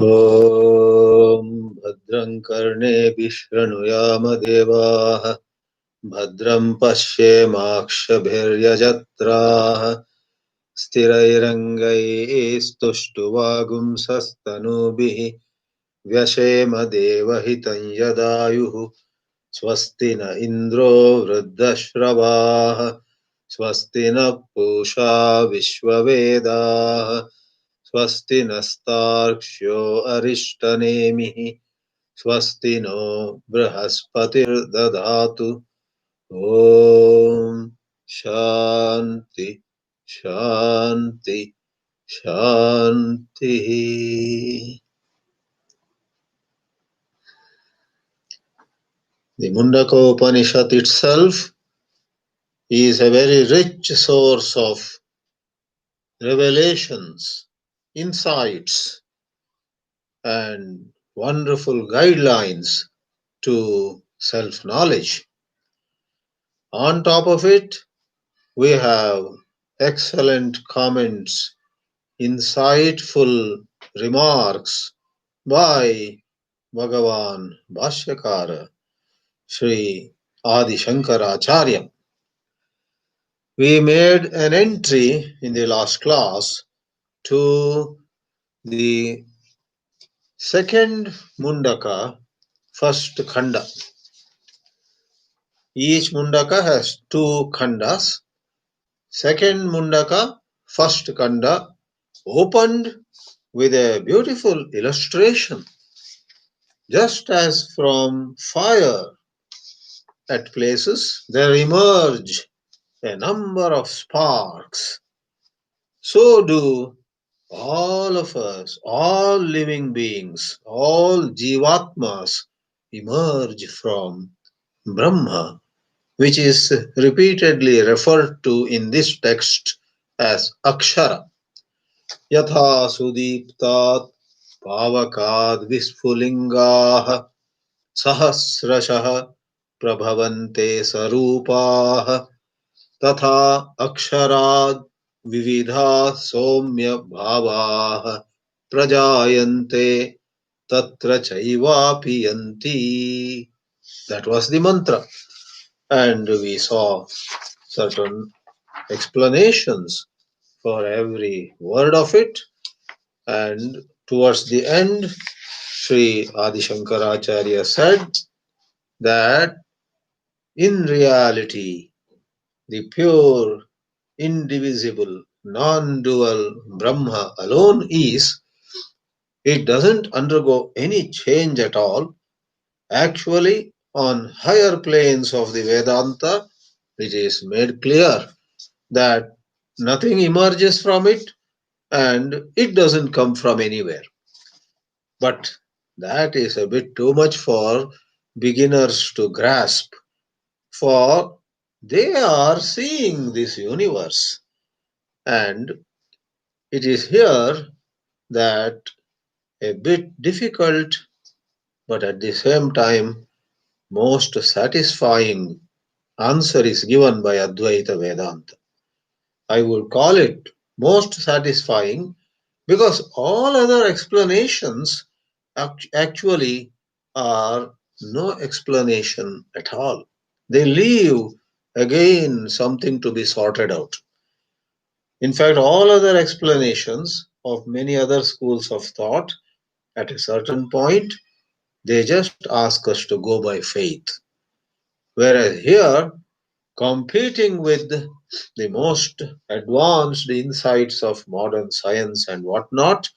ॐ भद्रं कर्णेभिः शृणुयाम देवाः भद्रं पश्येमाक्षभिर्यजत्राः स्थिरैरङ्गैस्तुष्टुवागुंसस्तनूभिः व्यशेम देवहितं यदायुः स्वस्ति न इन्द्रो वृद्धश्रवाः स्वस्ति नः पूषा विश्ववेदाः स्वस्ति नस्तार्क्ष्यो अरिष्टनेमिः स्वस्ति नो बृहस्पतिर्दधातु ॐ शान्ति शान्ति शान्तिः. The Mundaka Upanishad itself is a very rich source of revelations, insights, and wonderful guidelines to self-knowledge. On top of it, we have excellent comments, insightful remarks by Bhagavan Bhashyakara, Sri Adi Shankaracharya. We made an entry in the last class to the second Mundaka, first Khanda. Each Mundaka has two Khandas. Second Mundaka, first Khanda, opened with a beautiful illustration. Just as from fire at places there emerge a number of sparks, so do all of us, all living beings, all jivatmas emerge from Brahma, which is repeatedly referred to in this text as Akshara. Yatha sudiptat pavakad visfulingaha सहस्रशः प्रभवन्ते स्वरूपाः तथा अक्षराद् विविधाः सौम्य भावाः प्रजायन्ते तत्र चैवापि यन्ति. That was the mantra, and we saw certain explanations for every word of it, and towards the end Sri Adi Shankaracharya said that in reality the pure, indivisible, non-dual Brahma alone is, it doesn't undergo any change at all. Actually, on higher planes of the Vedanta, it is made clear that nothing emerges from it and it doesn't come from anywhere. But that is a bit too much for beginners to grasp, for they are seeing this universe, and it is here that a bit difficult but at the same time most satisfying answer is given by Advaita Vedanta. I would call it most satisfying because all other explanations actually are no explanation at all. They leave again something to be sorted out. In fact, all other explanations of many other schools of thought at a certain point, they just ask us to go by faith. Whereas here, competing with the most advanced insights of modern science and whatnot,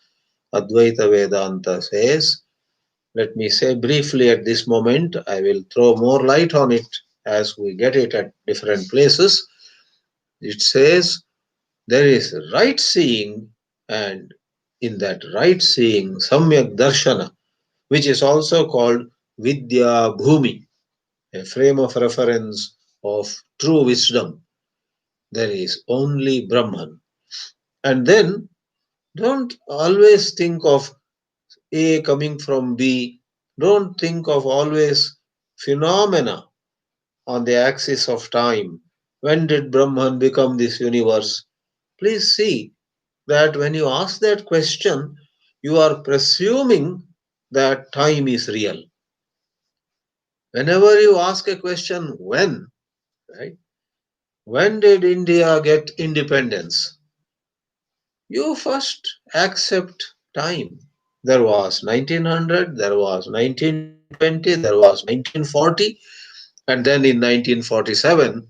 Advaita Vedanta says, let me say briefly at this moment, I will throw more light on it as we get it at different places. It says there is right seeing, and in that right seeing, Samyak Darshana, which is also called Vidya Bhumi, a frame of reference of true wisdom. There is only Brahman. And then don't always think of A coming from B. Don't think of always phenomena on the axis of time. When did Brahman become this universe? Please see that when you ask that question, you are presuming that time is real. Whenever you ask a question, when, right? When did India get independence? You first accept time. There was 1900, there was 1920, there was 1940, and then in 1947,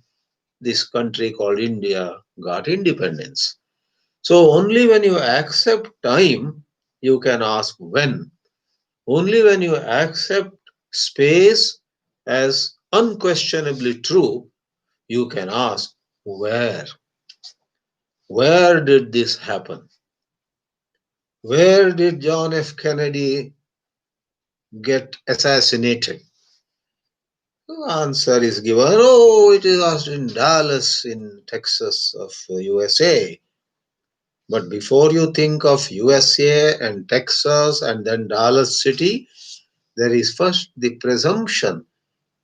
this country called India got independence. So only when you accept time, you can ask when. Only when you accept space as unquestionably true, you can ask where. Where did this happen? Where did John F. Kennedy get assassinated? The answer is given, oh, it was in Dallas, in Texas of USA. But before you think of USA and Texas and then Dallas City, there is first the presumption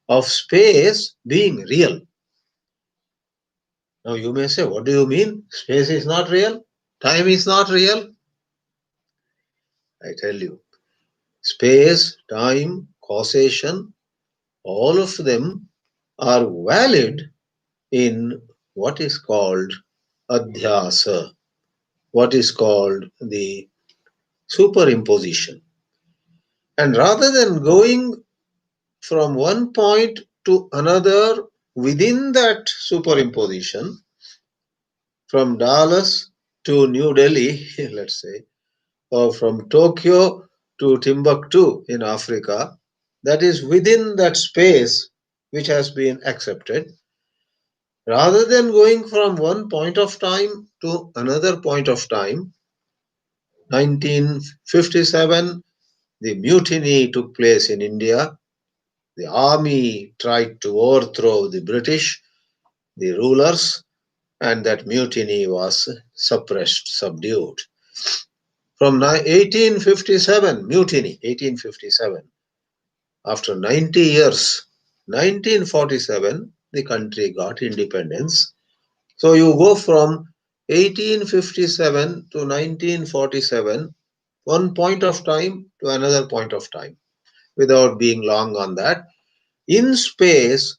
of space being real. Now you may say, what do you mean? Space is not real? Time is not real? I tell you, space, time, causation, all of them are valid in what is called adhyasa, what is called the superimposition. And rather than going from one point to another within that superimposition, from Dallas to New Delhi, let's say, or from Tokyo to Timbuktu in Africa, that is within that space which has been accepted, rather than going from one point of time to another point of time. 1957, the mutiny took place in India. The army tried to overthrow the British, the rulers, and that mutiny was suppressed, subdued. From 1857, mutiny, 1857, after 90 years, 1947, the country got independence. So you go from 1857 to 1947, one point of time to another point of time, without being long on that. In space,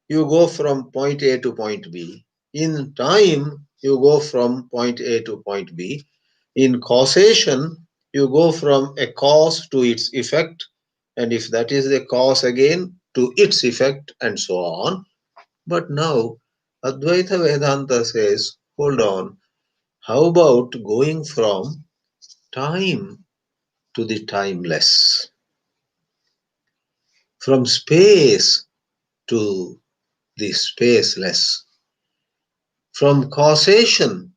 you go from point A to point B. In time, you go from point A to point B. In causation, you go from a cause to its effect, and if that is the cause again, to its effect, and so on. But now, Advaita Vedanta says, hold on, how about going from time to the timeless, from space to the spaceless, from causation,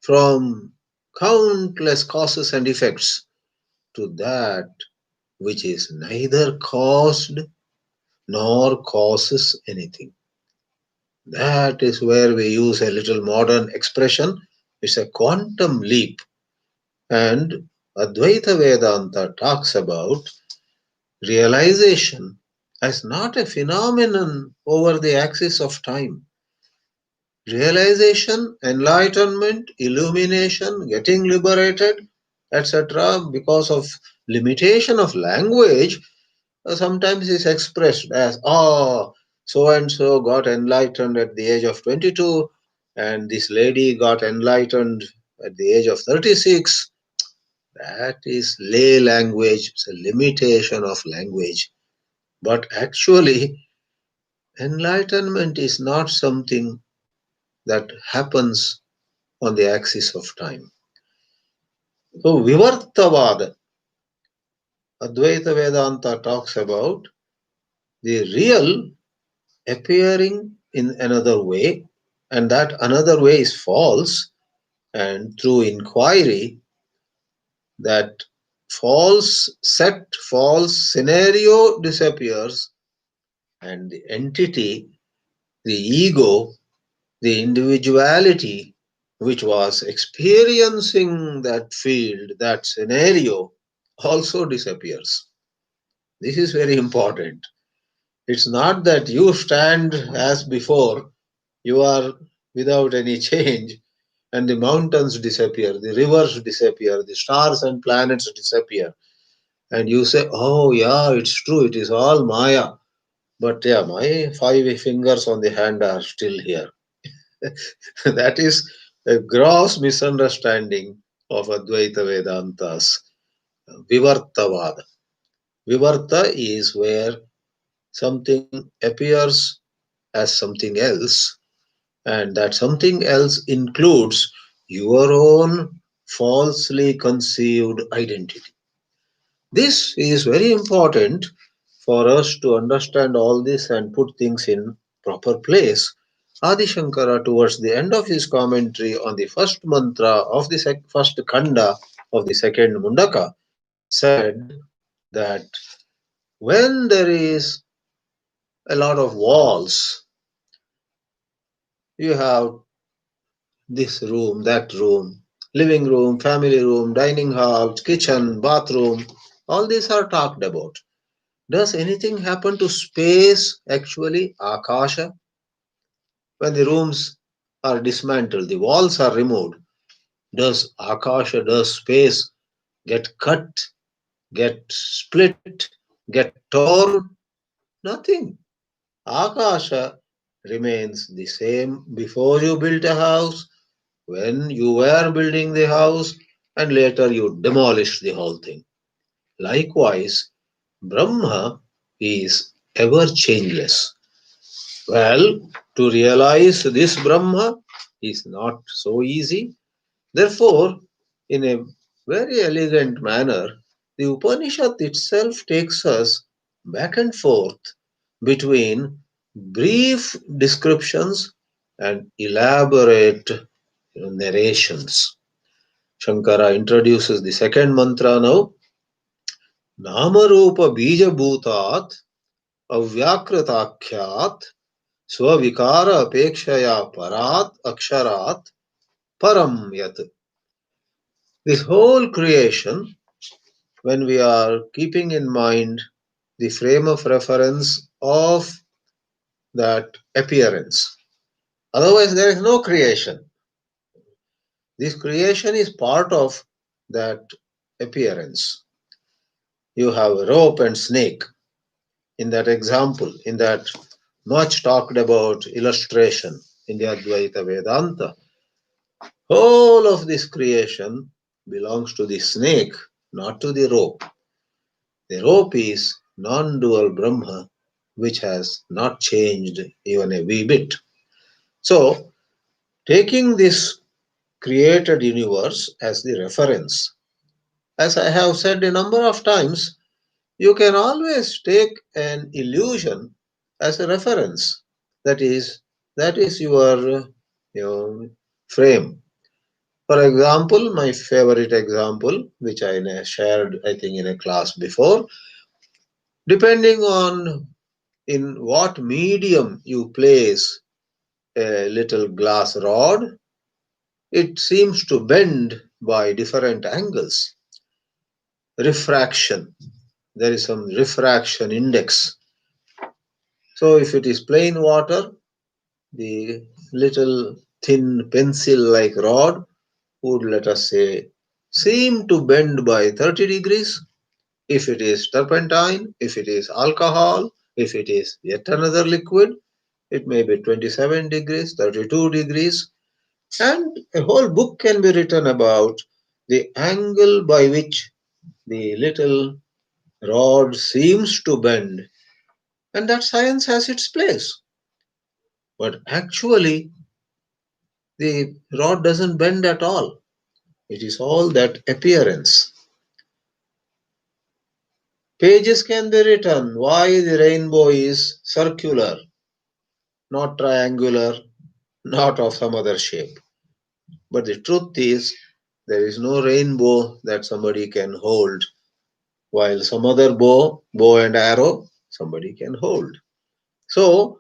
from countless causes and effects to that which is neither caused nor causes anything. That is where we use a little modern expression. It's a quantum leap. And Advaita Vedanta talks about realization as not a phenomenon over the axis of time. Realization, enlightenment, illumination, getting liberated, etc., because of limitation of language, sometimes is expressed as, oh, so and so got enlightened at the age of 22, and this lady got enlightened at the age of 36. That is lay language, it's a limitation of language. But actually, enlightenment is not something that happens on the axis of time. So, Vivartavada, Advaita Vedanta talks about the real appearing in another way, and that another way is false, and through inquiry, that false set, false scenario disappears, and the entity, the ego, the individuality which was experiencing that field, that scenario, also disappears. This is very important. It's not that you stand as before, you are without any change, and the mountains disappear, the rivers disappear, the stars and planets disappear. And you say, oh, yeah, it's true, it is all Maya. But yeah, my five fingers on the hand are still here. That is a gross misunderstanding of Advaita Vedanta's Vivartavada. Vivarta is where something appears as something else, and that something else includes your own falsely conceived identity. This is very important for us to understand all this and put things in proper place. Adi Shankara, towards the end of his commentary on the first mantra of the first khanda of the second Mundaka, said that when there is a lot of walls, you have this room, that room, living room, family room, dining hall, kitchen, bathroom, all these are talked about. Does anything happen to space actually, Akasha? When the rooms are dismantled, the walls are removed, does Akasha, does space get cut, get split, get torn? Nothing. Akasha remains the same before you built a house, when you were building the house, and later you demolished the whole thing. Likewise, Brahma is ever changeless. Well, to realize this Brahma is not so easy. Therefore, in a very elegant manner, the Upanishad itself takes us back and forth between brief descriptions and elaborate narrations. Shankara introduces the second mantra now. Namarupa bija bhutat avyakritakhyat स्वविकार अपेक्षया परात अक्षरात param yat. This whole creation, when we are keeping in mind the frame of reference of that appearance, otherwise there is no creation. This creation is part of that appearance. You have a rope and snake in that example, in that much talked about illustration in the Advaita Vedanta. Whole of this creation belongs to the snake, not to the rope. The rope is non-dual Brahma, which has not changed even a wee bit. So, taking this created universe as the reference, as I have said a number of times, you can always take an illusion as a reference. That is, that is your frame. For example, my favorite example, which I shared, I think, in a class before, depending on in what medium you place a little glass rod, it seems to bend by different angles. Refraction. There is some refraction index. So if it is plain water, the little thin pencil like rod would, let us say, seem to bend by 30 degrees. If it is turpentine, if it is alcohol, if it is yet another liquid, it may be 27 degrees, 32 degrees, and a whole book can be written about the angle by which the little rod seems to bend, and that science has its place. But actually, the rod doesn't bend at all. It is all that appearance. Pages can be written why the rainbow is circular, not triangular, not of some other shape. But the truth is, there is no rainbow that somebody can hold, while some other bow and arrow, somebody can hold. So,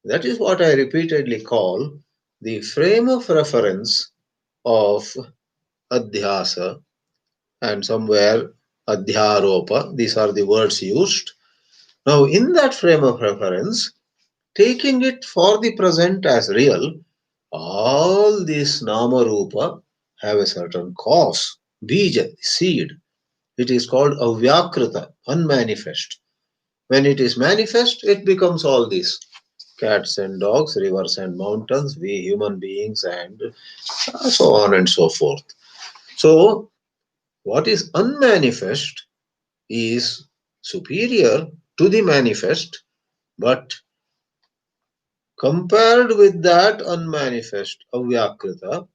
that is what I repeatedly call the frame of reference of adhyasa and somewhere adhyaropa. These are the words used. Now, in that frame of reference, taking it for the present as real, All these nama rupa have a certain cause. Bija, seed. It is called avyakrita, unmanifest. When it is manifest, it becomes all these cats and dogs, rivers and mountains, we human beings, and so on and so forth. So, what is unmanifest is superior to the manifest, but compared with that unmanifest, avyakrita,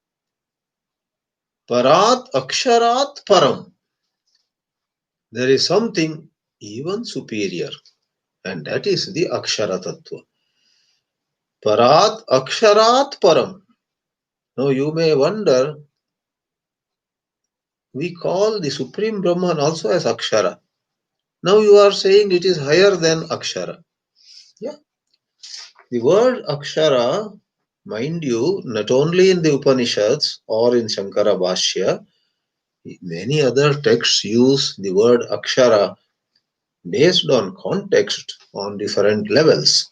parat aksharat param, there is something even superior, and that is the akshara tattva. Parat aksharat param. Now you may wonder, we call the Supreme Brahman also as Akshara. Now you are saying it is higher than Akshara. Yeah. The word Akshara, mind you, not only in the Upanishads or in Shānkara Bhāshya, many other texts use the word Akshara based on context on different levels.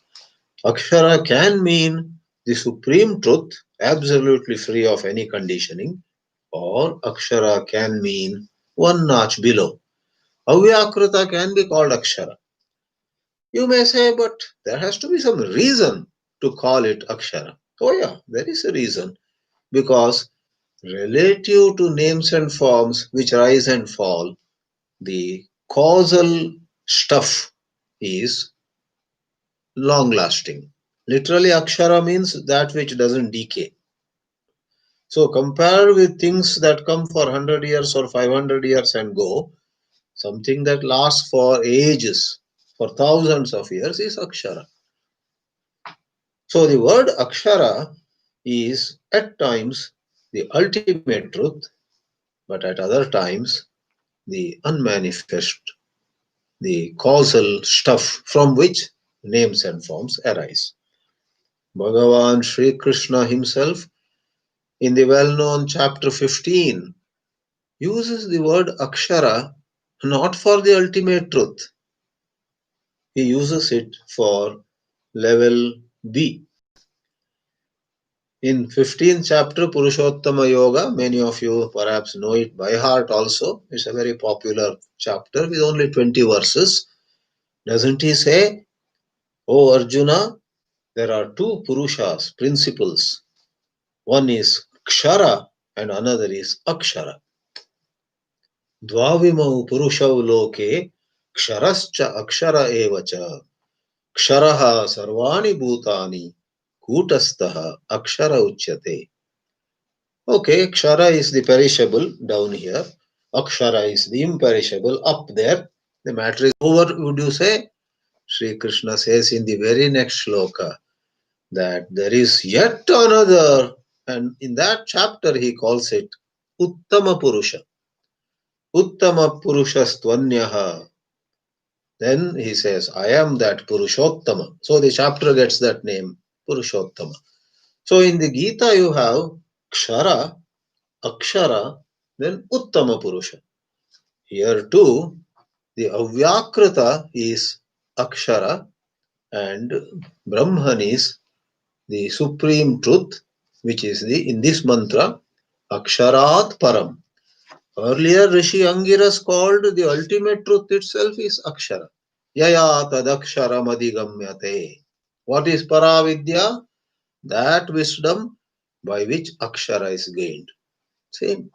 Akshara can mean the supreme truth, absolutely free of any conditioning, or Akshara can mean one notch below. Avyakrita can be called Akshara. You may say, but there has to be some reason to call it Akshara. Oh, yeah, there is a reason. Because relative to names and forms which rise and fall, the causal stuff is long lasting. Literally, Akshara means that which doesn't decay. So, compared with things that come for 100 years or 500 years and go, something that lasts for ages, for thousands of years, is Akshara. So the word Akshara is at times the ultimate truth, but at other times the unmanifest, the causal stuff from which names and forms arise. Bhagavan Sri Krishna himself, in the well known chapter 15, uses the word Akshara not for the ultimate truth, he uses it for level B. In 15th chapter Purushottama Yoga, many of you perhaps know it by heart also. It's a very popular chapter with only 20 verses. Doesn't he say, "O Arjuna, there are two Purushas, principles. One is Kshara and another is Akshara. Dvavimau Purushau Loke, Ksharascha Akshara Evacha. Ksharaha Sarvani Bhutani, Kutastaha Akshara Uchyate." Okay, Kshara is the perishable down here. Akshara is the imperishable up there. The matter is over, would you say? Sri Krishna says in the very next shloka that there is yet another, and in that chapter he calls it Uttama Purusha. Uttama Purushastvanyaha. Then he says, I am that Purushottama. So the chapter gets that name, Purushottama. So in the Gita you have Kshara, Akshara, then Uttama Purusha. Here too, the Avyakrita is Akshara and Brahman is the supreme truth, which is the in this mantra Aksharat Param. Earlier Rishi Angiras called the ultimate truth itself is Akshara. Yaya tadaksharam adhigamyate. What is Paravidya? That wisdom by which Akshara is gained. Same.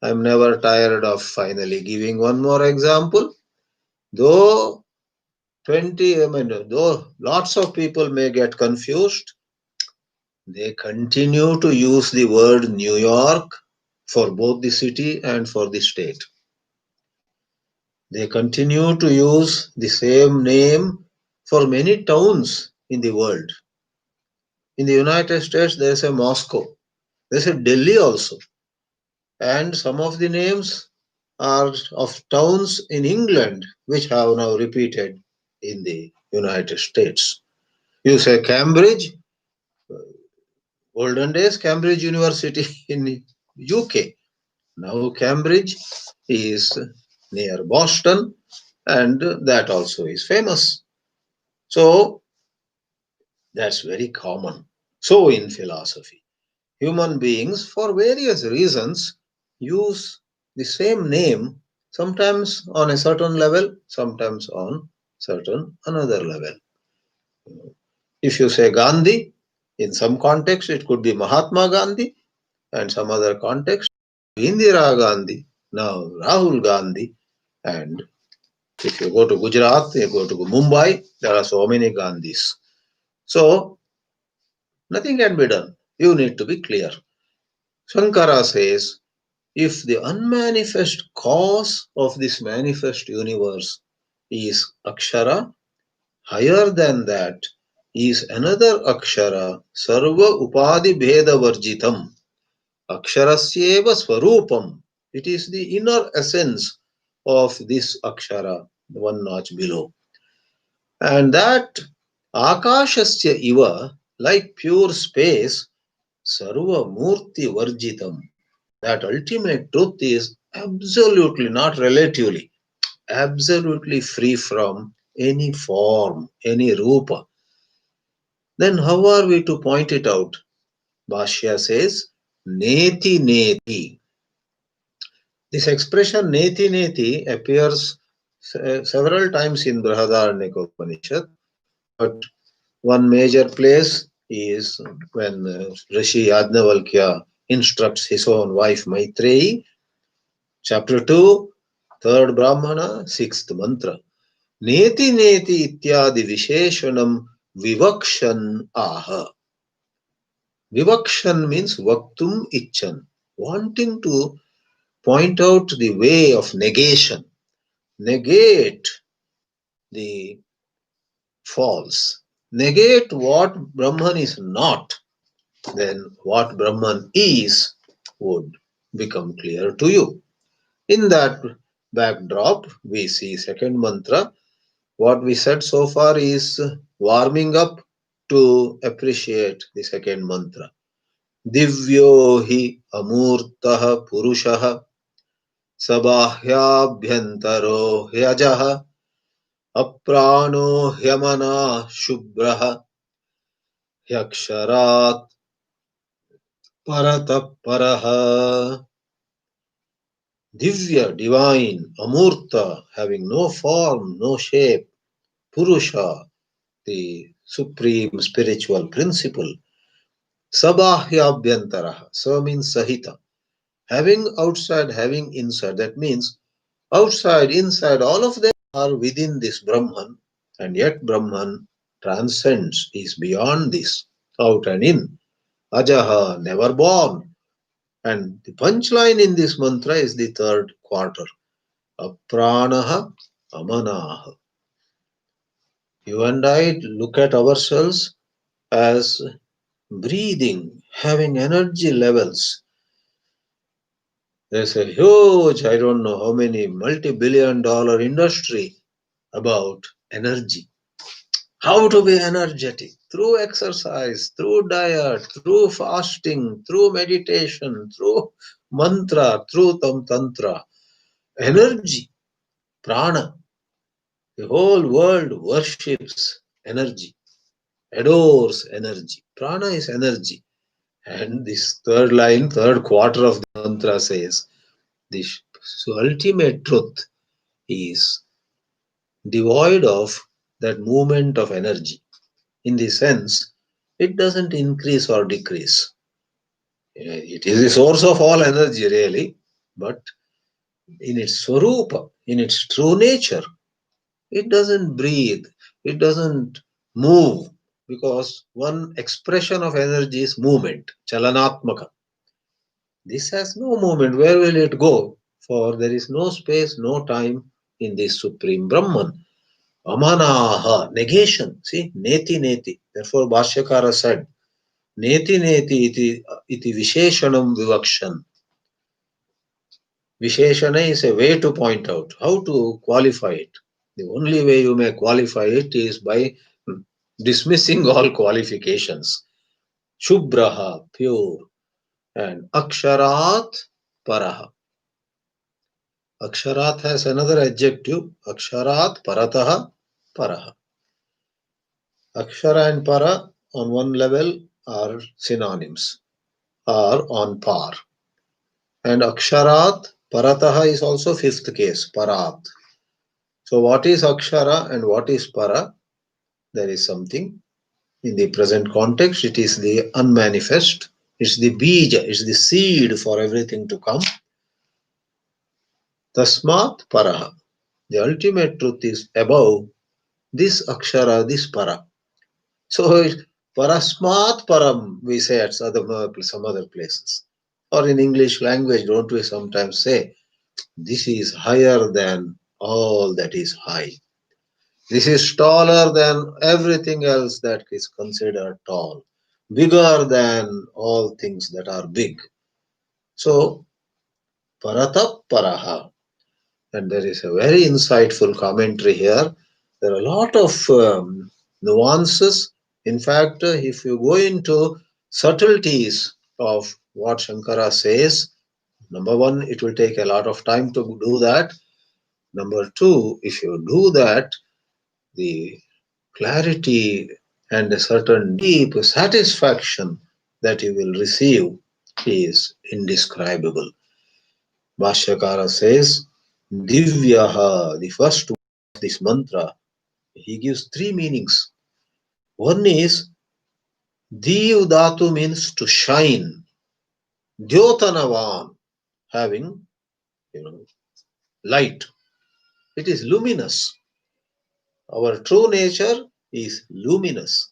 I'm never tired of finally giving one more example. Though though lots of people may get confused, they continue to use the word New York for both the city and for the state. They continue to use the same name for many towns in the world. In the United States, there is a Moscow. There is a Delhi also. And some of the names are of towns in England which have now repeated in the United States. You say Cambridge, olden days Cambridge University in UK. Now Cambridge is near Boston and that also is famous. So that's very common. So in philosophy, human beings, for various reasons, use the same name, sometimes on a certain level, sometimes on certain another level. If you say Gandhi, in some context it could be Mahatma Gandhi, and some other context Indira Gandhi, now Rahul Gandhi, and if you go to Gujarat, you go to Mumbai, there are so many Gandhis. So nothing can be done. You need to be clear. Shankara says, if the unmanifest cause of this manifest universe is Akshara, higher than that is another Akshara, Sarva Upadi Bheda Varjitam. Aksharasyeva Swarupam. It is the inner essence of this Akshara, one notch below. And that Akashasya Iva, like pure space, Sarva Murti Varjitam. That ultimate truth is absolutely, not relatively, absolutely free from any form, any rupa. Then how are we to point it out? Bhashya says, Neti Neti. This expression Neti Neti appears several times in Brihadaranyaka Upanishad, but one major place is when Rishi Yajnavalkya instructs his own wife Maitreyi, chapter 2, third Brahmana, sixth mantra. Neti Neti ityadi visheshanam vivakshan aha. Vivakshan means vaktum icchan, wanting to point out the way of negation, negate the false, negate what Brahman is not, then what Brahman is would become clear to you. In that backdrop, we see second mantra. What we said so far is warming up to appreciate the second mantra. Divyo hi amurtaha purushaha sabāhyābhyantaro hyajaha अप्राणो ह्यमना शुभ्रः ह्यक्षरात् परतः परः. Divya, divine, amurta, having no form, no shape, purusha, the supreme spiritual principle, sabāhyābhyantara, sa means sahita, having outside, having inside. That means outside, inside, all of them are within this Brahman, and yet Brahman transcends, is beyond this, out and in. Ajaha, never born. And the punchline in this mantra is the third quarter. Apranaha, amanaha. You and I look at ourselves as breathing, having energy levels. There's a huge, I don't know how many, multi-billion-dollar industry about energy. How to be energetic? Through exercise, through diet, through fasting, through meditation, through mantra, through tantra. Energy, prana. The whole world worships energy, adores energy. Prana is energy. And this third line, third quarter of the mantra says, this ultimate truth is devoid of that movement of energy. In the sense, it doesn't increase or decrease. It is the source of all energy, really, but in its swarupa, in its true nature, it doesn't breathe, it doesn't move, because one expression of energy is movement, chalanatmaka. This has no movement. Where will it go? For there is no space, no time in this Supreme Brahman. Amanaha, negation. See, neti neti. Therefore, Bhashyakara said, Neti neti iti visheshanam vivakshan. Visheshana is a way to point out, how to qualify it. The only way you may qualify it is by dismissing all qualifications. Shubhraha, pure, and Aksharat, paraha. Aksharat has another adjective, Aksharat, parataha, paraha. Akshara and para on one level are synonyms, are on par. And Aksharat, Parataha is also fifth case, Parat. So what is Akshara and what is Para? There is something. In the present context, it is the unmanifest. It's the bija, it's the seed for everything to come. Tasmat Paraha. The ultimate truth is above this Akshara, this Para. So Parasmat Param, we say at some other places. Or in English language, don't we sometimes say, this is higher than all that is high. This is taller than everything else that is considered tall, bigger than all things that are big. So, Paratap Paraha. And there is a very insightful commentary here. There are a lot of nuances. In fact, if you go into subtleties of what Shankara says, number one, it will take a lot of time to do that. Number two, if you do that, the clarity and a certain deep satisfaction that you will receive is indescribable. Bhashyakara says, Divyaha, the first word of this mantra, he gives three meanings. One is Div Dhatu means to shine, Dyotanavan, having light. It is luminous. Our true nature is luminous.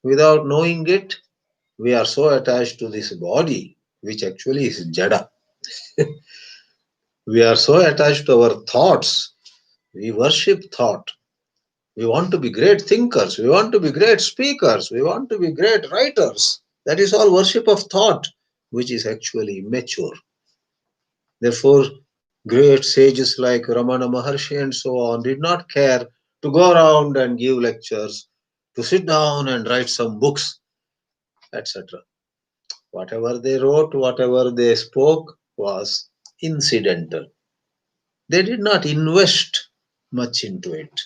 Without knowing it, we are so attached to this body, which actually is jada. We are so attached to our thoughts. We worship thought. We want to be great thinkers. We want to be great speakers. We want to be great writers. That is all worship of thought, which is actually immature. Therefore, great sages like Ramana Maharshi and so on did not care to go around and give lectures, to sit down and write some books, etc. Whatever they wrote, whatever they spoke was incidental. They did not invest much into it.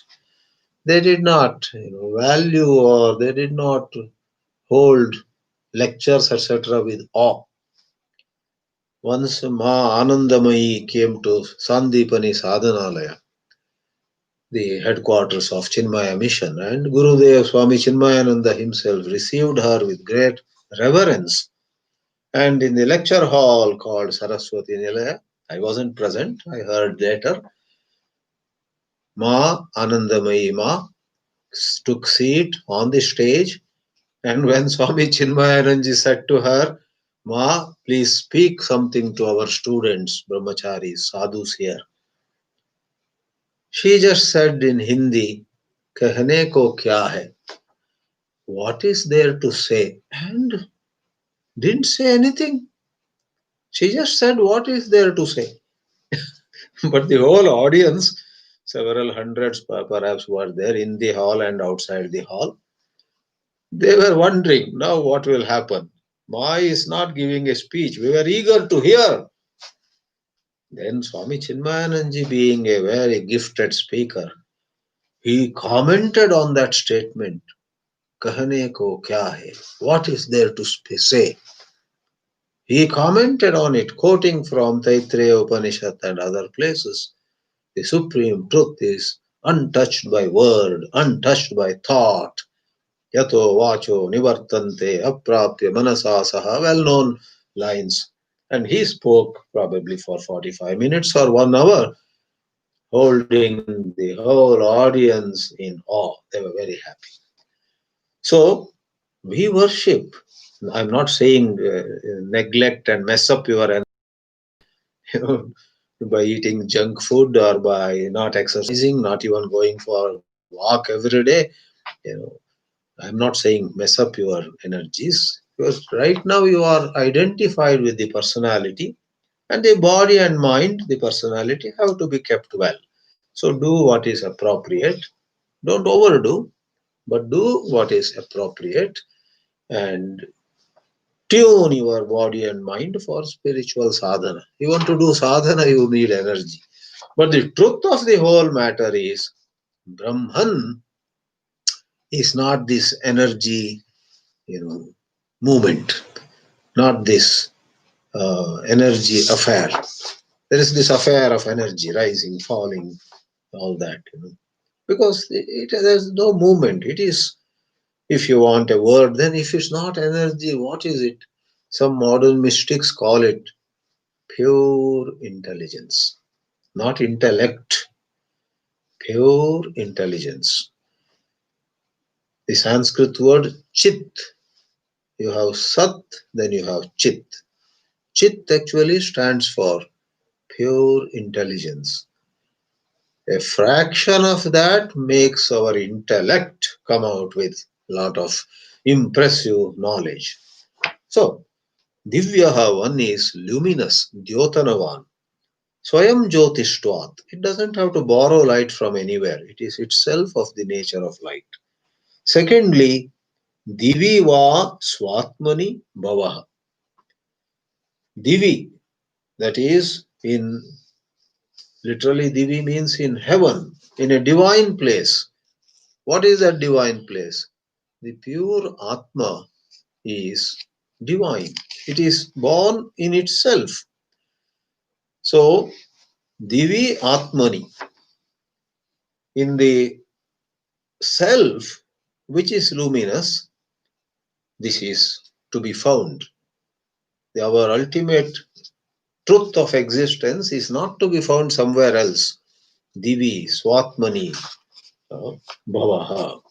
They did not value or they did not hold lectures, etc., with awe. Once Ma Anandamayi came to Sandipani Sadhanalaya, the headquarters of Chinmaya Mission, and Gurudev Swami Chinmayananda himself received her with great reverence. And in the lecture hall called Saraswati Nilaya, I wasn't present, I heard later, Ma Anandamayi Ma took seat on the stage, and when Swami Chinmayananji said to her, Ma, please speak something to our students, brahmacharis, sadhus here. She just said in Hindi, Kahne ko kya hai? What is there to say? And didn't say anything. She just said, what is there to say? But the whole audience, several hundreds perhaps, were there in the hall and outside the hall. They were wondering, now what will happen? Ma is not giving a speech. We were eager to hear. Then Swami Chinmayananji, being a very gifted speaker, he commented on that statement. Kahane ko kya hai? What is there to say? He commented on it, quoting from Taittiriya Upanishad and other places. The supreme truth is untouched by word, untouched by thought. Yato vacho nivartante aprapya manasa saha, well-known lines. And he spoke probably for 45 minutes or 1 hour, holding the whole audience in awe. They were very happy. So, we worship. I'm not saying neglect and mess up your you know, by eating junk food or by not exercising, not even going for a walk every day. You know, I'm not saying mess up your energies because right now you are identified with the personality, and the body and mind, the personality, have to be kept well. So do what is appropriate. Don't overdo, but do what is appropriate and tune your body and mind for spiritual sadhana. You want to do sadhana, you need energy. But the truth of the whole matter is Brahman is not this energy, you know, movement, not this energy affair. There is this affair of energy, rising, falling, all that. Because there's no movement. It is, if you want a word, then if it's not energy, what is it? Some modern mystics call it pure intelligence, not intellect, pure intelligence. The Sanskrit word chit, you have sat, then you have chit. Chit actually stands for pure intelligence. A fraction of that makes our intellect come out with a lot of impressive knowledge. So, Divyaha one is luminous, Dyotanavan. Swayam Jyotishtvat. It doesn't have to borrow light from anywhere. It is itself of the nature of light. Secondly, Divi va Swatmani Bhavaha. Divi, that is in, literally Divi means in heaven, in a divine place. What is that divine place? The pure Atma is divine. It is born in itself. So, Divi Atmani, in the self, which is luminous, this is to be found. Our ultimate truth of existence is not to be found somewhere else. Divi, Swatmani, Bhavaha.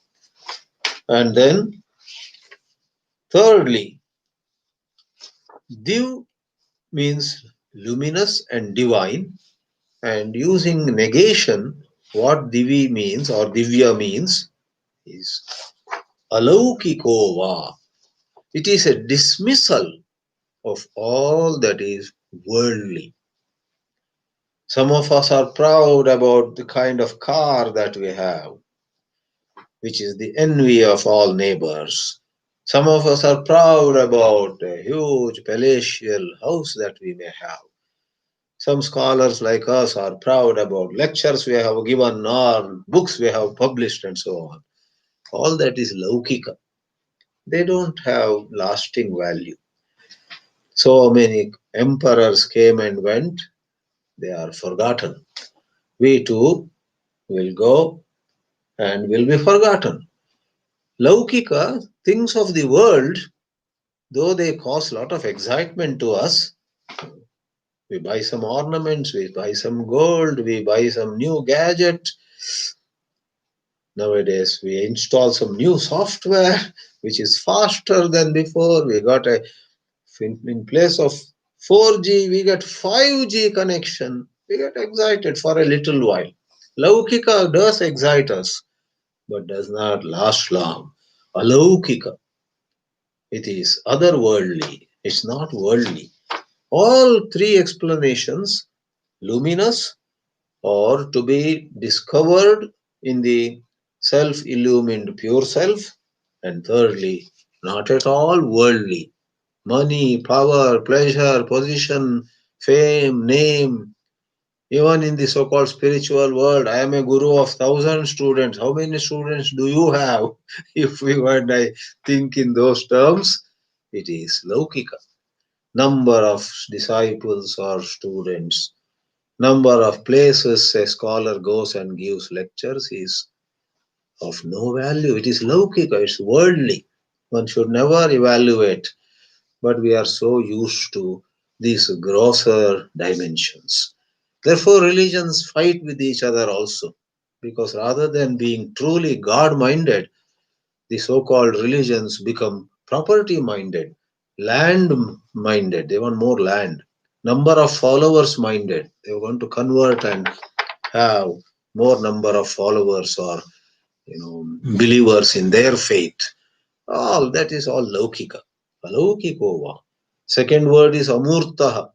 And then, thirdly, Div means luminous and divine, and using negation, what Divi means or Divya means is alaukikova. It is a dismissal of all that is worldly. Some of us are proud about the kind of car that we have, which is the envy of all neighbors. Some of us are proud about a huge palatial house that we may have. Some scholars like us are proud about lectures we have given or books we have published and so on. All that is laukika. They don't have lasting value. So many emperors came and went, they are forgotten. We too will go and will be forgotten. Laukika, things of the world, though they cause a lot of excitement to us, we buy some ornaments, we buy some gold, we buy some new gadget. Nowadays, we install some new software which is faster than before. We got in place of 4G, we get 5G connection. We get excited for a little while. Laukika does excite us, but does not last long. Alaukika, it is otherworldly, it's not worldly. All three explanations, luminous or to be discovered in the self illumined pure self, and thirdly, not at all worldly. Money, power, pleasure, position, fame, name. Even in the so called spiritual world, I am a guru of 1,000 students. How many students do you have? If we want, I think in those terms, it is Laukika. Number of disciples or students, number of places a scholar goes and gives lectures is of no value. It is Laukika, it's worldly. One should never evaluate, but we are so used to these grosser dimensions. Therefore, religions fight with each other also, because rather than being truly God minded, the so called religions become property minded, land minded. They want more land. Number of followers minded. They want to convert and have more number of followers or believers in their faith. All that is all laukika. Alaukikova. Second word is amurtaha.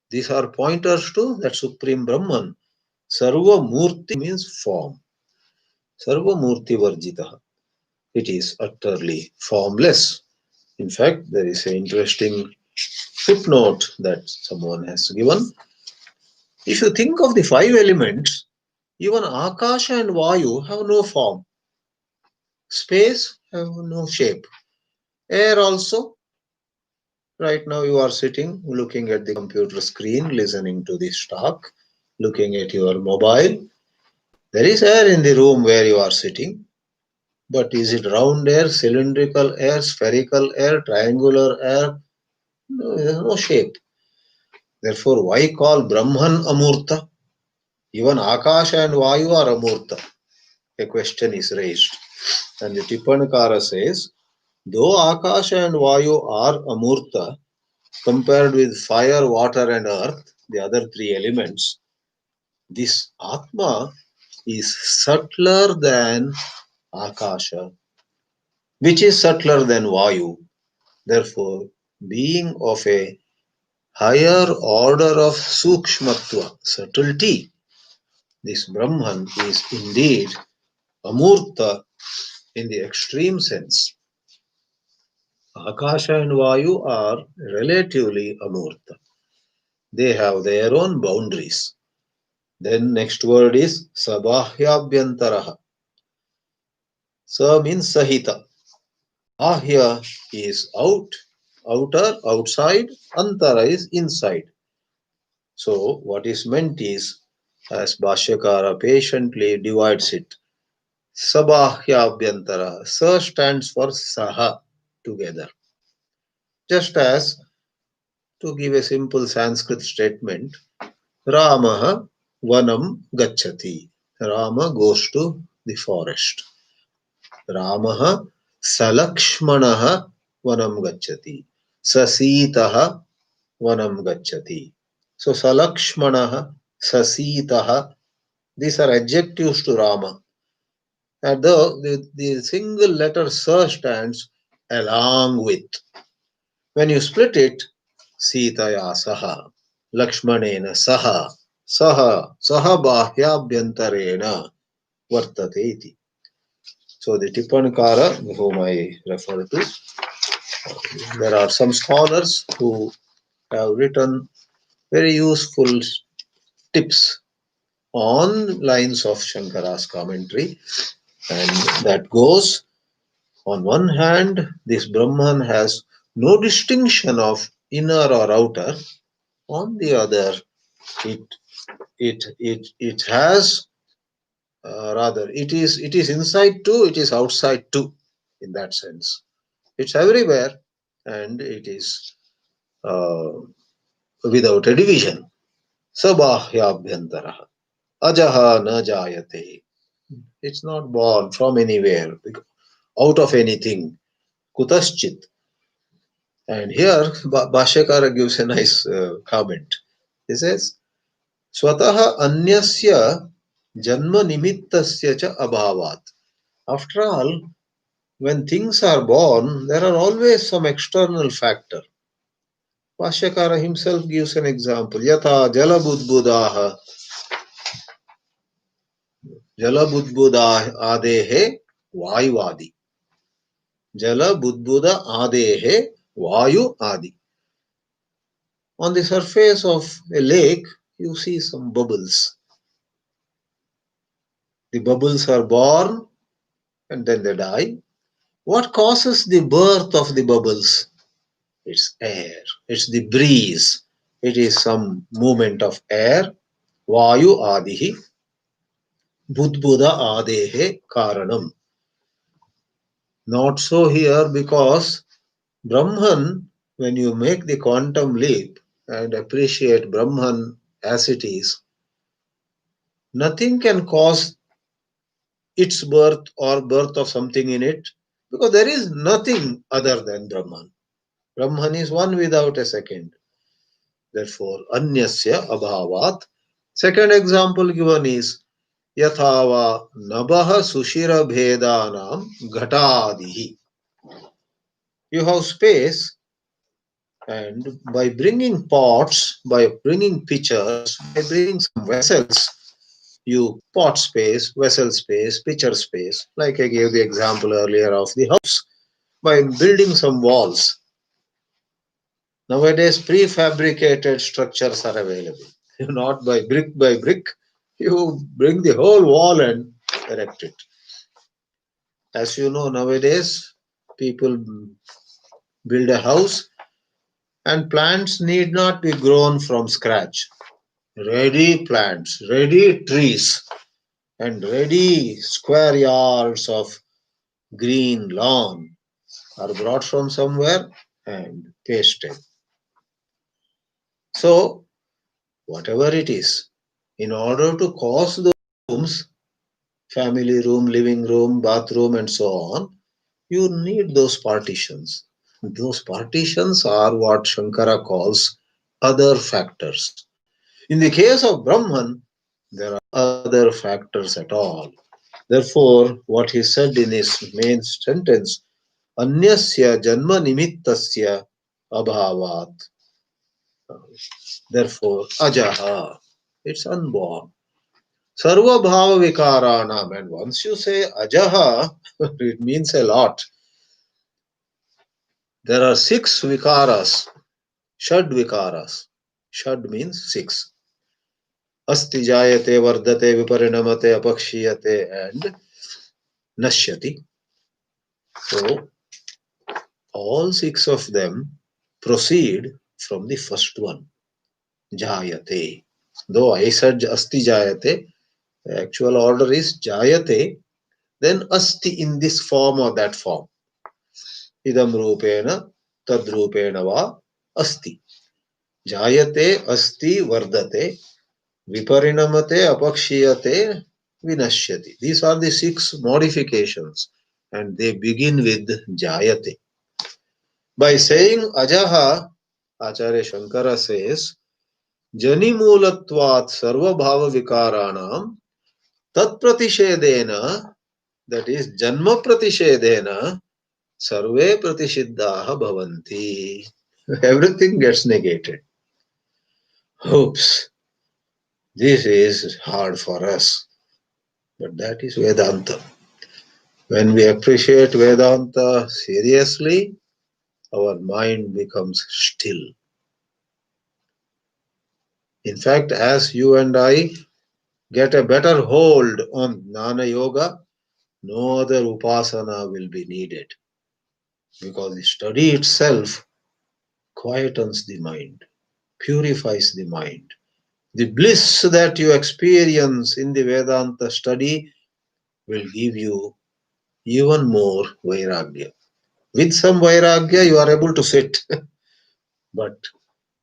These are pointers to that supreme Brahman. Sarva murti means form. Sarva murti varjitaha. It is utterly formless. In fact, there is an interesting footnote that someone has given. If you think of the five elements, even Akasha and Vayu have no form. Space have no shape. Air also. Right now you are sitting, looking at the computer screen, listening to this talk, looking at your mobile. There is air in the room where you are sitting, but is it round air, cylindrical air, spherical air, triangular air? No, there is no shape. Therefore, why call Brahman Amurta? Even Akasha and Vayu are Amurta. A question is raised. And the Tippanikara says, though Akasha and Vayu are Amurta, compared with fire, water, and earth, the other three elements, this Atma is subtler than Akasha, which is subtler than Vayu. Therefore, being of a higher order of Sukshmatva, subtlety, this Brahman is indeed Amurta in the extreme sense. Akasha and Vayu are relatively Amurta. They have their own boundaries. Then next word is Sabahyabhyantaraha. Sa means Sahita. Bahya is out, outer, outside. Antara is inside. So what is meant is, as Bhashyakara patiently divides it, Sabahyabhyantara. Sa stands for Saha, together. Just as, to give a simple Sanskrit statement, Ramaha Vanam Gacchati. Rama goes to the forest. Ramaha Salakshmanaha Vanam Gacchati. Sasitaha Vanam Gacchati. So Salakshmanaha, Sasitaha, these are adjectives to Rama. And the single letter Sa stands along with. When you split it, Sitaya Saha, Lakshmanena Saha, Saha Bahyabhyantarena Vartate iti. So the Tippanikara, whom I refer to, there are some scholars who have written very useful tips on lines of Shankara's commentary, and that goes, on one hand, this Brahman has no distinction of inner or outer. On the other, it it has, rather, it is inside too, it is outside too. In that sense, it's everywhere, and it is uh, without a division. Sabahyabhyantara. Ajaha na jayate. It's not born from anywhere, out of anything. Kutaschit. And here Bhashyakara gives a nice comment. He says, Swataha anyasya janma nimittasya cha abhavat. After all, when things are born, there are always some external factor. Bhashyakara himself gives an example. Yatha jalabudbuda adehe vayuvadi. Jalabudbuda adehe vayu adi. On the surface of a lake, you see some bubbles. The bubbles are born and then they die. What causes the birth of the bubbles? It's air, it's the breeze, it is some movement of air. Vayu adihi, budbuda adehe karanam. Not so here, because Brahman, when you make the quantum leap and appreciate Brahman as it is, nothing can cause its birth or birth of something in it, because there is nothing other than Brahman. Brahman is one without a second. Therefore, anyasya abhavat. Second example given is yathava nabaha sushira bhedanam ghatadihi. You have space, and by bringing pots, by bringing pitchers, by bringing some vessels, you pot space, vessel space, pitcher space, like I gave the example earlier of the house, by building some walls. Nowadays, prefabricated structures are available. Not by brick, you bring the whole wall and erect it. As you know, nowadays, people build a house, and plants need not be grown from scratch. Ready plants, ready trees, and ready square yards of green lawn are brought from somewhere and pasted. So, whatever it is, in order to cause those rooms, family room, living room, bathroom, and so on, you need those partitions. Those partitions are what Shankara calls other factors. In the case of Brahman, there are other factors at all. Therefore, what he said in his main sentence, Anyasya janma nimittasya abhavat. Therefore, ajaha, it's unborn. Sarva bhava vikaranam. And once you say ajaha, it means a lot. There are six vikaras, shad vikaras. Shad means six. Asti jayate, vardate, viparinamate, apakshiyate, and nashyati. So, all six of them proceed from the first one, jayate. Though I said asti jayate, the actual order is jayate, then asti in this form or that form. Idam rupena, tad rupena va asti. Jayate, asti, vardate, viparinamate, apakshiyate, vinashyati. These are the six modifications, and they begin with jayate. By saying ajaha, Acharya Shankara says, Janimulatvat sarvabhava vikaranam tat pratishedena, that is janma pratishedena, sarve pratisiddhaha bhavanti. Everything gets negated. Oops, this is hard for us. But that is Vedanta. When we appreciate Vedanta seriously, our mind becomes still. In fact, as you and I get a better hold on Jnana Yoga, no other upasana will be needed because the study itself quietens the mind, purifies the mind. The bliss that you experience in the Vedanta study will give you even more Vairagya. With some Vairagya, you are able to sit, but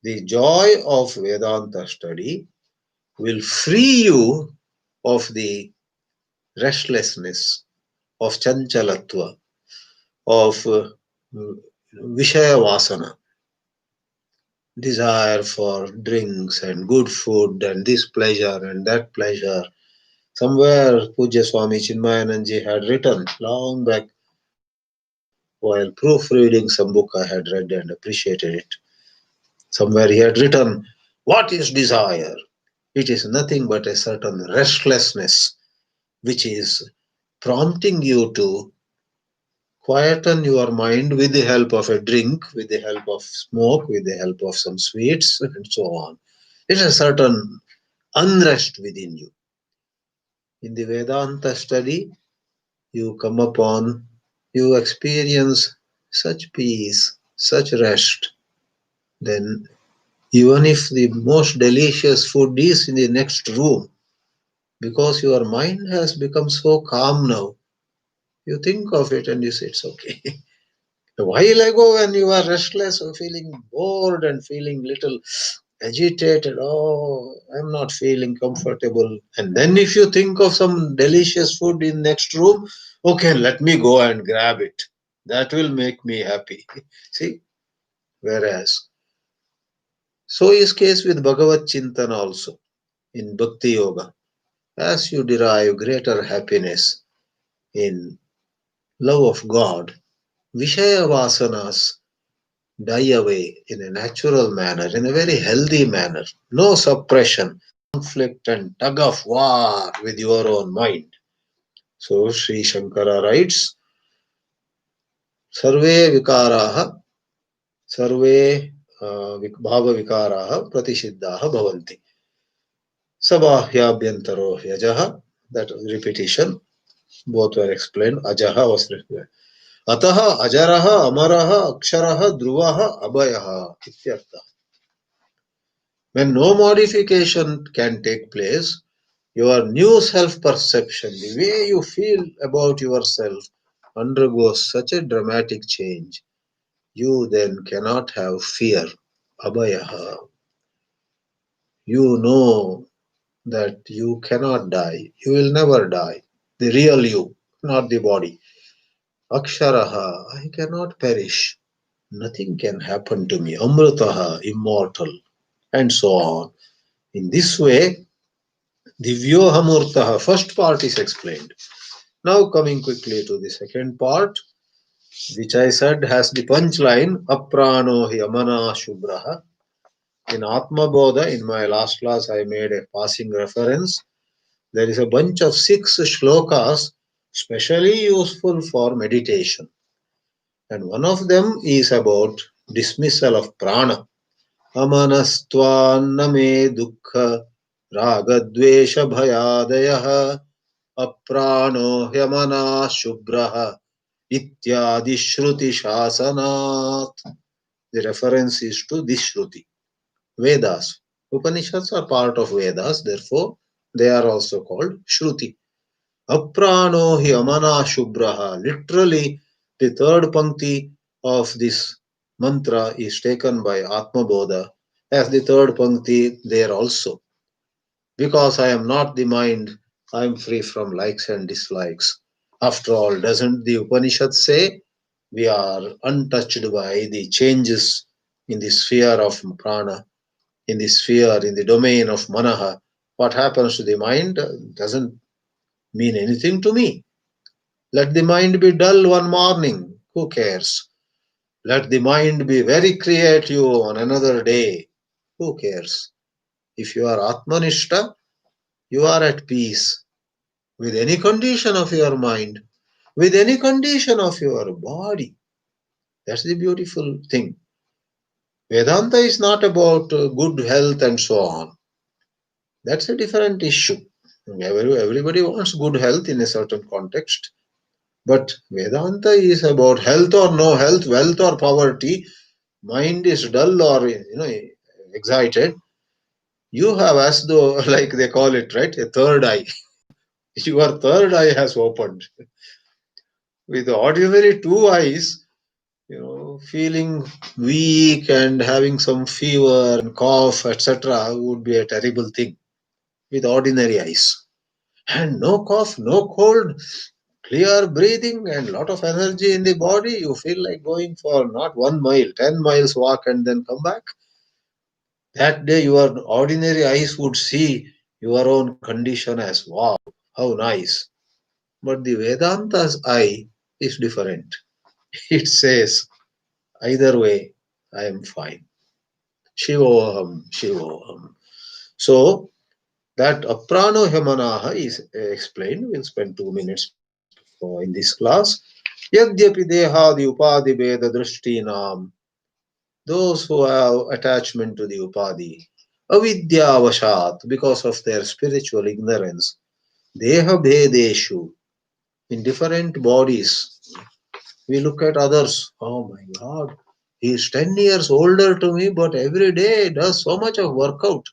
the joy of Vedanta study will free you of the restlessness, of chanchalatva, of Vishaya Vasana, desire for drinks and good food and this pleasure and that pleasure. Somewhere Pujya Swami Chinmayananji had written long back while proofreading some book I had read and appreciated it. Somewhere he had written, what is desire? It is nothing but a certain restlessness which is prompting you to quieten your mind with the help of a drink, with the help of smoke, with the help of some sweets, and so on. It's a certain unrest within you. In the Vedanta study, you come upon, you experience such peace, such rest, then even if the most delicious food is in the next room, because your mind has become so calm now, you think of it and you say, it's okay. A while ago, when you were restless or feeling bored and feeling little agitated, oh, I'm not feeling comfortable. And then if you think of some delicious food in next room, okay, let me go and grab it. That will make me happy. See, whereas, so is case with Bhagavad Chintan also in Bhakti Yoga. As you derive greater happiness in love of God, Vishaya Vasanas die away in a natural manner, in a very healthy manner. No suppression, conflict and tug of war with your own mind. So Sri Shankara writes, Sarve vikaraha, sarve bhava vikaraha pratisiddhaha bhavanti. Sabhahyabhyantaro yajaha, that repetition, both were explained. Ajaha was required. Ataha ajaraha amaraha aksharaha dhruvaha abhayaha ityartha. When no modification can take place, your new self-perception, the way you feel about yourself, undergoes such a dramatic change. You then cannot have fear. Abhayaha. You know that you cannot die. You will never die. The real you, not the body. Aksharaha. I cannot perish. Nothing can happen to me. Amritaha. Immortal. And so on. In this way, Divyohamurtaha, first part is explained. Now coming quickly to the second part, which I said has the punchline, Aprano Yamana Shubraha. In Atma Bodha, in my last class, I made a passing reference. There is a bunch of 6 shlokas specially useful for meditation. And one of them is about dismissal of prana. Amanastvaname dukkha ragadvesha bhayadayaha अप्राणो ह्यमना शुभ्रः इत्यादि श्रुति शासनात्. The reference is to this Shruti. Vedas. Upanishads are part of Vedas, therefore they are also called Shruti. Aprano hi amana shubhraha. Literally, the third pankti of this mantra is taken by Atma Bodha as the third pankti there also. Because I am not the mind, I am free from likes and dislikes. After all, doesn't the Upanishad say we are untouched by the changes in the sphere of prana, in the sphere, in the domain of manaha? What happens to the mind doesn't mean anything to me. Let the mind be dull one morning, who cares? Let the mind be very creative on another day, who cares? If you are Atmanishta, you are at peace with any condition of your mind, with any condition of your body. That's the beautiful thing. Vedanta is not about good health and so on. That's a different issue. Everybody wants good health in a certain context. But Vedanta is about health or no health, wealth or poverty, mind is dull or excited. You have, as though, like they call it, right, a third eye. Your third eye has opened. With ordinary two eyes, feeling weak and having some fever and cough, etc., would be a terrible thing with ordinary eyes. And no cough, no cold, clear breathing, and lot of energy in the body. You feel like going for not 1 mile, 10 miles walk and then come back. That day, your ordinary eyes would see your own condition as wow, how nice. But the Vedanta's eye is different. It says, either way, I am fine. Shivoham, Shivoham. So that aprano hemanaha is explained. We'll spend 2 minutes in this class. Yadyapi dehadi upadi veda drishtinam. Those who have attachment to the upadi, avidya vashat, because of their spiritual ignorance, deha bhedeshu, in different bodies. We look at others. Oh my God, he is 10 years older to me, but every day does so much of workout.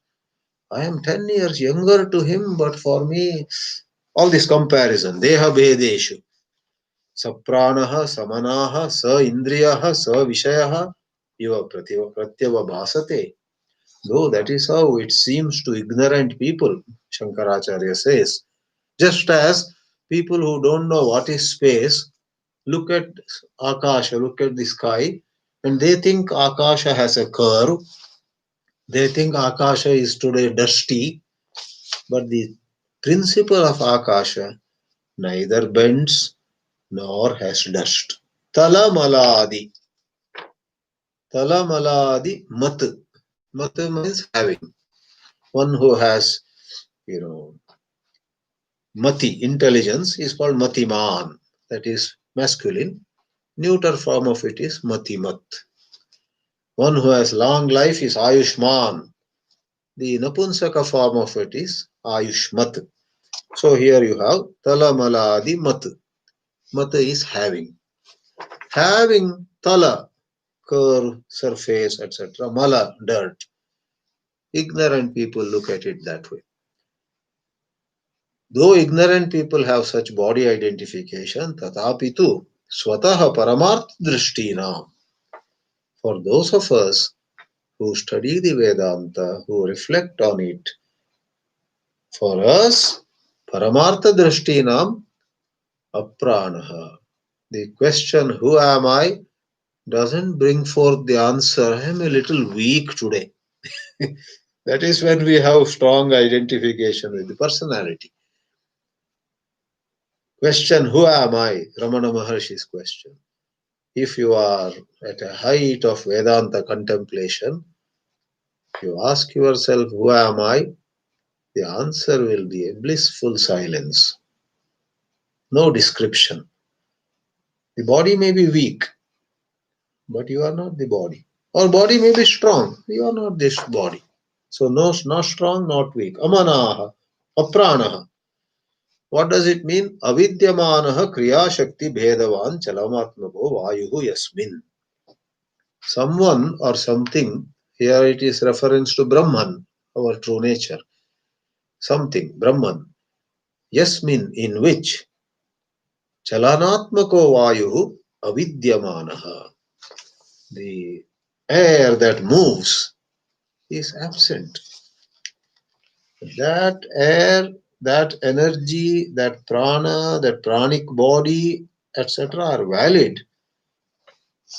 I am 10 years younger to him, but for me, all this comparison. Deha bhedeshu. Sapranaha, samanaha, sa indriyaha, sa vishayaha, iva pratyava bhasate. Though that is how it seems to ignorant people, Shankaracharya says. Just as people who don't know what is space look at Akasha, look at the sky, and they think Akasha has a curve. They think Akasha is today dusty, but the principle of Akasha neither bends nor has dust. Talamaladi. Talamaladi mat. Mat means having. One who has, you know, mati, intelligence, is called matiman. That is masculine. Neuter form of it is matimat. One who has long life is Ayushman. The Napunsaka form of it is Ayushmat. So here you have Talamaladi Mat. Mat is having. having tala, curve, surface, etc., mala, dirt. Ignorant people look at it that way. Though ignorant people have such body identification, tatapitu swataha paramarth drishtina. For those of us who study the Vedanta, who reflect on it, for us, paramartha drishtinam apranaha. The question, who am I, doesn't bring forth the answer, I am a little weak today. That is when we have strong identification with the personality. Question, who am I? Ramana Maharshi's question. If you are at a height of Vedanta contemplation, you ask yourself, who am I? The answer will be a blissful silence. No description. The body may be weak, but you are not the body. Or body may be strong, you are not this body. So no, not strong, not weak. Amanaha, apranaha. What does it mean? Avidyamanaha kriya shakti bhedavan chalamatmako vayuhu yasmin. Someone or something, here it is reference to Brahman, our true nature. Something, Brahman. Yasmin, in which chalanatmako vayuhu avidyamanaha. The air that moves is absent. That air, that energy, that prana, that pranic body, etc., are valid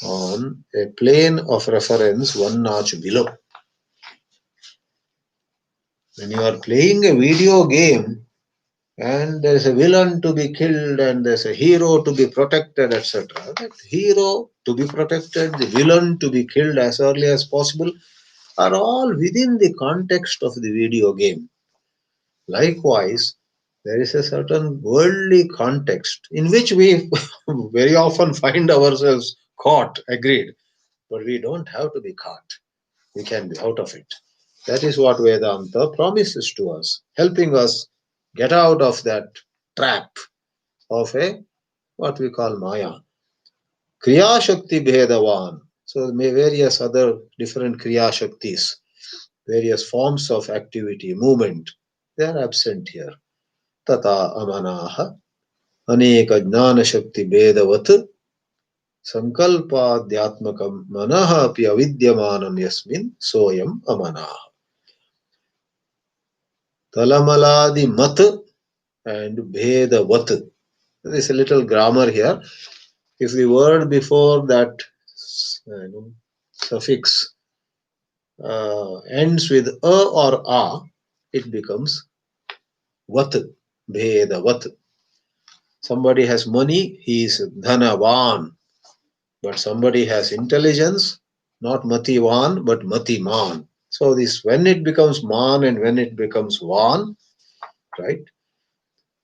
on a plane of reference one notch below. When you are playing a video game and there is a villain to be killed and there is a hero to be protected, etc., that hero to be protected, the villain to be killed as early as possible, are all within the context of the video game. Likewise, there is a certain worldly context in which we very often find ourselves caught, agreed, but we don't have to be caught. We can be out of it. That is what Vedanta promises to us, helping us get out of that trap of a what we call Maya. Kriya Shakti Bhedavan. So various other different Kriya Shaktis, various forms of activity, movement, they are absent here. Tata amanaha aneka jnana shakti bedavat sankalpadhyatmakam manaha api avidyamanam yasmin soyam amanaha. Talamaladi mat and bhedavat. There is a little grammar here. If the word before that suffix ends with a or a, it becomes vat, bhedavat. Somebody has money, he is dhanavan. But somebody has intelligence, not mativan, but matiman. So this, when it becomes man and when it becomes van, right?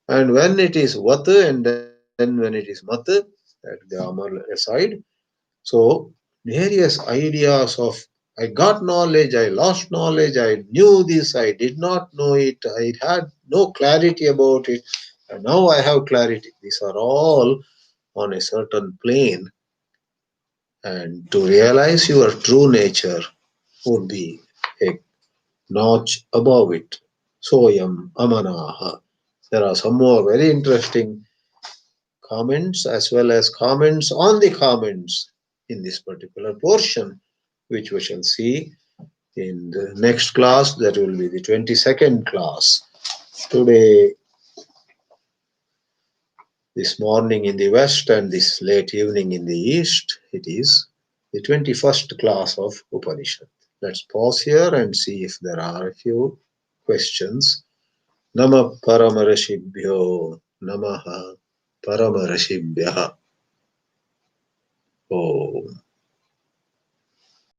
And when it is vat and then when it is mat, that grammar aside. So various ideas of I got knowledge, I lost knowledge, I knew this, I did not know it, I had no clarity about it, and now I have clarity. These are all on a certain plane, and to realize your true nature would be a notch above it. Soyam amanaha. There are some more very interesting comments as well as comments on the comments in this particular portion, which we shall see in the next class. That will be the 22nd class. Today, this morning in the west and this late evening in the east, it is the 21st class of Upanishad. Let's pause here and see if there are a few questions. Nama Paramarashibhyo Namaha Paramarashibhyaha. Om.